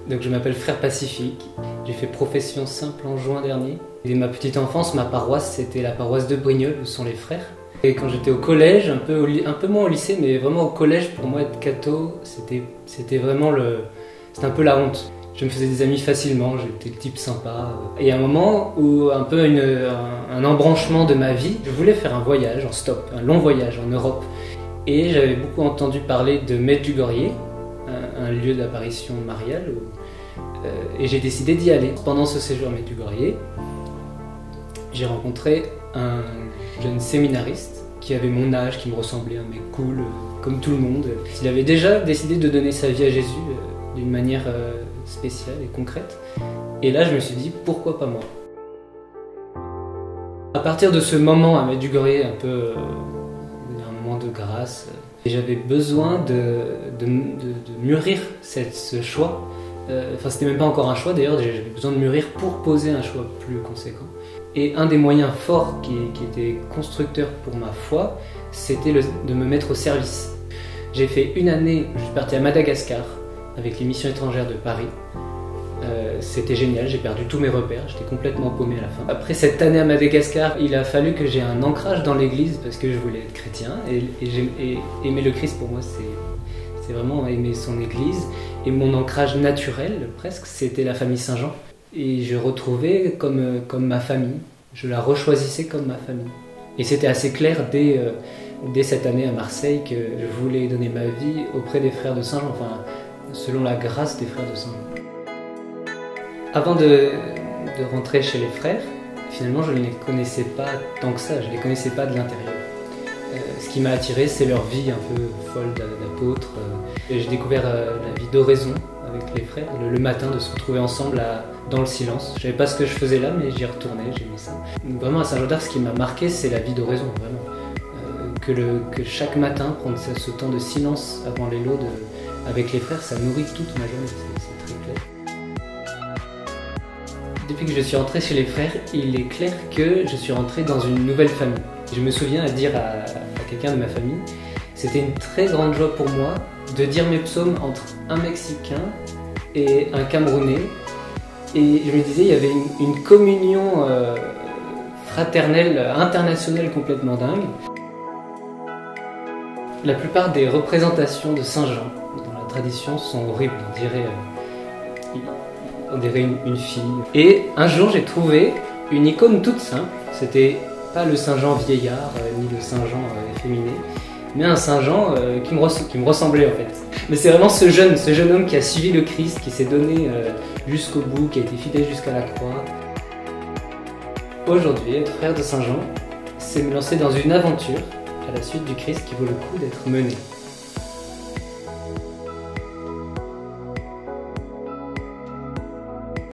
Donc je m'appelle Frère Pacifique, j'ai fait profession simple en juin dernier. Dès ma petite enfance, ma paroisse c'était la paroisse de Brignoles où sont les frères. Et quand j'étais au collège, un peu moins au lycée, mais vraiment au collège, pour moi être catho, c'était vraiment c'était un peu la honte. Je me faisais des amis facilement, j'étais le type sympa. Et à un moment où un peu un embranchement de ma vie, je voulais faire un voyage en stop, un long voyage en Europe. Et j'avais beaucoup entendu parler de Medjugorje, un lieu d'apparition mariale, et j'ai décidé d'y aller. Pendant ce séjour à Medjugorje, j'ai rencontré un jeune séminariste qui avait mon âge, qui me ressemblait, un mec cool, comme tout le monde. Il avait déjà décidé de donner sa vie à Jésus d'une manière spéciale et concrète. Et là, je me suis dit, pourquoi pas moi? À partir de ce moment à Medjugorje, un peu un moment de grâce, j'avais besoin de mûrir ce choix. Enfin, c'était même pas encore un choix d'ailleurs, j'avais besoin de mûrir pour poser un choix plus conséquent. Et un des moyens forts qui était constructeur pour ma foi, c'était de me mettre au service. J'ai fait une année, je suis parti à Madagascar avec les missions étrangères de Paris. C'était génial, j'ai perdu tous mes repères, j'étais complètement paumé à la fin. Après cette année à Madagascar, il a fallu que j'ai un ancrage dans l'église parce que je voulais être chrétien. Et aimer le Christ pour moi, c'est vraiment aimer son église. Et mon ancrage naturel, presque, c'était la famille Saint-Jean. Et je retrouvais comme ma famille, je la rechoisissais comme ma famille. Et c'était assez clair dès cette année à Marseille que je voulais donner ma vie auprès des frères de Saint-Jean, enfin, selon la grâce des frères de Saint-Jean. Avant de rentrer chez les frères, finalement je ne les connaissais pas tant que ça, je ne les connaissais pas de l'intérieur. Ce qui m'a attiré, c'est leur vie un peu folle d'apôtre. J'ai découvert la vie d'oraison avec les frères, le matin, de se retrouver ensemble dans le silence. Je ne savais pas ce que je faisais là, mais j'y retournais, j'aimais ça. Vraiment à Saint-Jean d'Arc, ce qui m'a marqué, c'est la vie d'oraison, vraiment. Que chaque matin, prendre ce temps de silence avant les lots avec les frères, ça nourrit toute ma journée, c'est très clair. Depuis que je suis rentré chez les frères, il est clair que je suis rentré dans une nouvelle famille. Je me souviens à dire à quelqu'un de ma famille, c'était une très grande joie pour moi de dire mes psaumes entre un Mexicain et un Camerounais. Et je me disais, il y avait une communion fraternelle, internationale complètement dingue. La plupart des représentations de Saint-Jean dans la tradition sont horribles, on dirait une fille. Et un jour j'ai trouvé une icône toute simple, c'était pas le Saint-Jean vieillard, ni le Saint-Jean efféminé, mais un Saint-Jean qui me ressemblait en fait. Mais c'est vraiment ce jeune homme qui a suivi le Christ, qui s'est donné jusqu'au bout, qui a été fidèle jusqu'à la croix. Aujourd'hui, être frère de Saint-Jean, c'est me lancer dans une aventure à la suite du Christ qui vaut le coup d'être menée.